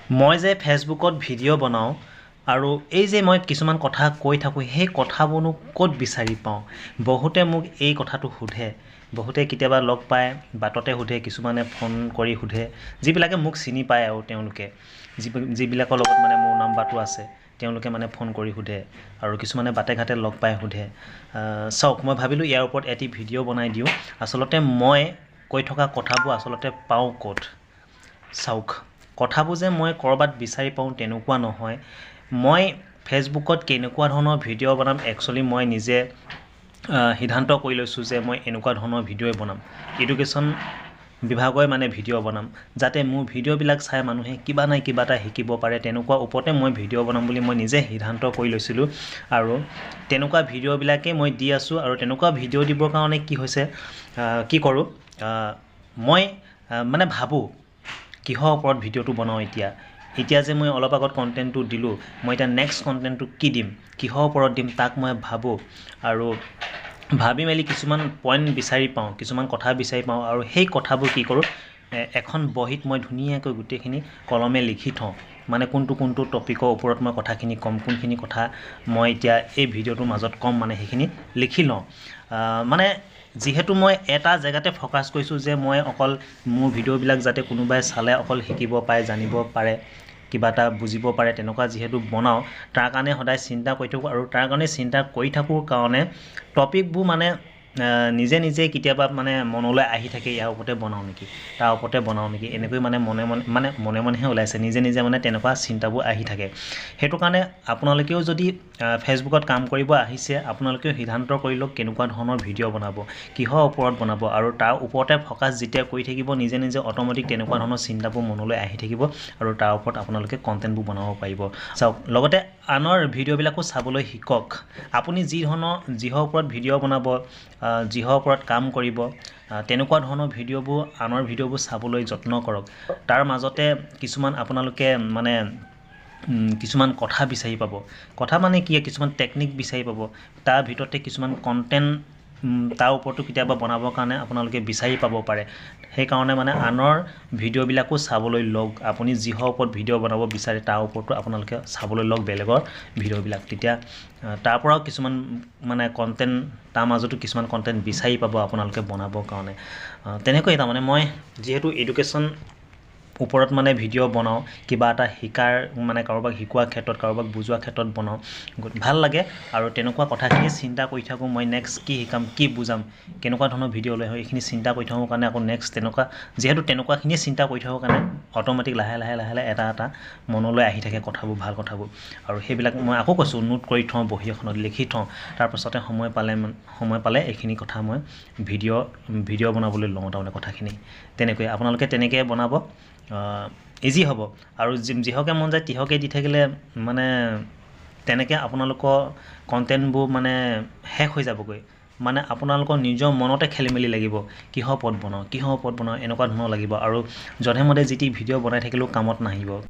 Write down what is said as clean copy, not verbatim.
মই যে ফেচবুকত ভিডিঅ' বনাওঁ আৰু এই যে মই কিছুমান কথা কৈ থাকোঁ সেই কথাবোৰনো ক'ত বিচাৰি পাওঁ বহুতে মোক এই কথাটো সোধে বহুতে কেতিয়াবা লগ পায় বাটতে সোধে কিছুমানে ফোন কৰি সোধে যিবিলাকে মোক চিনি পায় আৰু তেওঁলোকে যিবিলাকৰ লগত মানে মোৰ নাম্বাৰটো আছে তেওঁলোকে মানে ফোন কৰি সোধে আৰু কিছুমানে বাটে ঘাটে লগ পাই সোধে চাওক মই ভাবিলোঁ ইয়াৰ ওপৰত এটি ভিডিঅ' বনাই দিওঁ আচলতে মই কৈ থকা কথাবোৰ আচলতে পাওঁ ক'ত চাওক কথাবোৰ যে মই ক'ৰবাত বিচাৰি পাওঁ তেনেকুৱা নহয় মই ফেচবুকত কেনেকুৱা ধৰণৰ ভিডিঅ' বনাম একচুৱেলি মই নিজে সিদ্ধান্ত কৰি লৈছোঁ যে মই এনেকুৱা ধৰণৰ ভিডিঅ'ই বনাম এডুকেশ্যন বিভাগৰ মানে ভিডিঅ' বনাম যাতে মোৰ ভিডিঅ'বিলাক চাই মানুহে কিবা নাই কিবা এটা শিকিব পাৰে তেনেকুৱা ওপৰতে মই ভিডিঅ' বনাম বুলি মই নিজে সিদ্ধান্ত কৰি লৈছিলোঁ আৰু তেনেকুৱা ভিডিঅ'বিলাকেই মই দি আছোঁ আৰু তেনেকুৱা ভিডিঅ' দিবৰ কাৰণে কি হৈছে কি কৰোঁ মই মানে ভাবোঁ কিহৰ ওপৰত ভিডিঅ'টো বনাওঁ এতিয়া যে মই অলপ আগত কণ্টেণ্টটো দিলোঁ মই এতিয়া নেক্সট কণ্টেণ্টটো কি দিম কিহৰ ওপৰত দিম তাক মই ভাবোঁ আৰু ভাবি মেলি কিছুমান পইণ্ট বিচাৰি পাওঁ কিছুমান কথা বিচাৰি পাওঁ আৰু সেই কথাবোৰ কি কৰোঁ এখন বহীত মই ধুনীয়াকৈ গোটেইখিনি কলমে লিখি থওঁ মানে কোনটো টপিকৰ ওপৰত মই কথাখিনি ক'ম কোনখিনি কথা মই এতিয়া এই ভিডিঅ'টোৰ মাজত ক'ম মানে সেইখিনি লিখি লওঁ মানে যিহেতু মই এটা জেগাতে ফ'কাছ কৰিছোঁ যে মই অকল মোৰ ভিডিঅ'বিলাক যাতে কোনোবাই চালে অকল শিকিব পাৰে জানিব পাৰে কিবা এটা বুজিব পাৰে তেনেকুৱা যিহেতু বনাওঁ তাৰ কাৰণে সদায় চিন্তা কৰি থাকোঁ আৰু তাৰ কাৰণে চিন্তা কৰি থাকোঁ কাৰণে টপিকবোৰ মানে নিজে কেতিয়াবা মানে মনলৈ আহি থাকে ইয়াৰ ওপৰতে বনাওঁ নেকি তাৰ ওপৰতে বনাওঁ নেকি এনেকৈ মানে মনে মনেহে ওলাইছে নিজে মানে তেনেকুৱা চিন্তাবোৰ আহি থাকে সেইটো কাৰণে আপোনালোকেও যদি ফেচবুকত কাম কৰিব আহিছে আপোনালোকেও সিদ্ধান্ত কৰি লওক কেনেকুৱা ধৰণৰ ভিডিঅ' বনাব কিহৰ ওপৰত বনাব আৰু তাৰ ওপৰতে ফ'কাছ যেতিয়া কৰি থাকিব নিজে অট'মেটিক তেনেকুৱা ধৰণৰ চিন্তাবোৰ মনলৈ আহি থাকিব আৰু তাৰ ওপৰত আপোনালোকে কণ্টেণ্টবোৰ বনাব পাৰিব চাওক লগতে আনৰ ভিডিঅ'বিলাকো চাবলৈ শিকক আপুনি যিহৰ ওপৰত ভিডিঅ' বনাব যিহৰ ওপৰত কাম কৰিব তেনেকুৱা ধৰণৰ ভিডিঅ'বোৰ আনৰ ভিডিঅ'বোৰ চাবলৈ যত্ন কৰক তাৰ মাজতে কিছুমান আপোনালোকে মানে কিছুমান কথা বিচাৰি পাব কথা মানে কি কিছুমান টেকনিক বিচাৰি পাব তাৰ ভিতৰতে কিছুমান কণ্টেণ্ট তাৰ ওপৰতো কেতিয়াবা বনাবৰ কাৰণে আপোনালোকে বিচাৰি পাব পাৰে সেইকাৰণে মানে আনৰ ভিডিঅ'বিলাকো চাবলৈ লওক আপুনি যিহৰ ওপৰত ভিডিঅ' বনাব বিচাৰে তাৰ ওপৰতো আপোনালোকে চাবলৈ লওক বেলেগৰ ভিডিঅ'বিলাক তেতিয়া তাৰ পৰাও কিছুমান মানে কণ্টেণ্ট তাৰ মাজতো কিছুমান কণ্টেণ্ট বিচাৰি পাব আপোনালোকে বনাবৰ কাৰণে তেনেকৈ তাৰমানে মই যিহেতু এডুকেশ্যন ওপৰত মানে ভিডিঅ' বনাওঁ কিবা এটা শিকাৰ মানে কাৰোবাক শিকোৱাৰ ক্ষেত্ৰত কাৰোবাক বুজোৱাৰ ক্ষেত্ৰত বনাওঁ ভাল লাগে আৰু তেনেকুৱা কথাখিনি চিন্তা কৰি থাকোঁ মই নেক্সট কি শিকাম কি বুজাম কেনেকুৱা ধৰণৰ ভিডিঅ' লৈ হয় এইখিনি চিন্তা কৰি থাকোঁ কাৰণে আকৌ নেক্সট তেনেকুৱাখিনিয়ে চিন্তা কৰি থাকোঁ কাৰণে অট'মেটিক লাহে লাহে এটা মনলৈ আহি থাকে কথাবোৰ ভাল কথাবোৰ আৰু সেইবিলাক মই আকৌ কৈছোঁ নোট কৰি থওঁ বহী এখনত লিখি থওঁ তাৰপাছতে সময় পালে এইখিনি কথা মই ভিডিঅ' বনাবলৈ লওঁ তাৰমানে কথাখিনি তেনেকৈ আপোনালোকে তেনেকৈ বনাব ইজি হ'ব আৰু যিহকে মন যায় তিহকে দি থাকিলে মানে তেনেকৈ আপোনালোকৰ কণ্টেণ্টবোৰ মানে শেষ হৈ যাবগৈ মানে আপোনালোকৰ নিজৰ মনতে খেলি মেলি লাগিব কিহৰ ওপৰত বনাওঁ এনেকুৱা ধৰণৰ লাগিব আৰু যধে মধে যি টি ভিডিঅ' বনাই থাকিলেও কামত নাহিব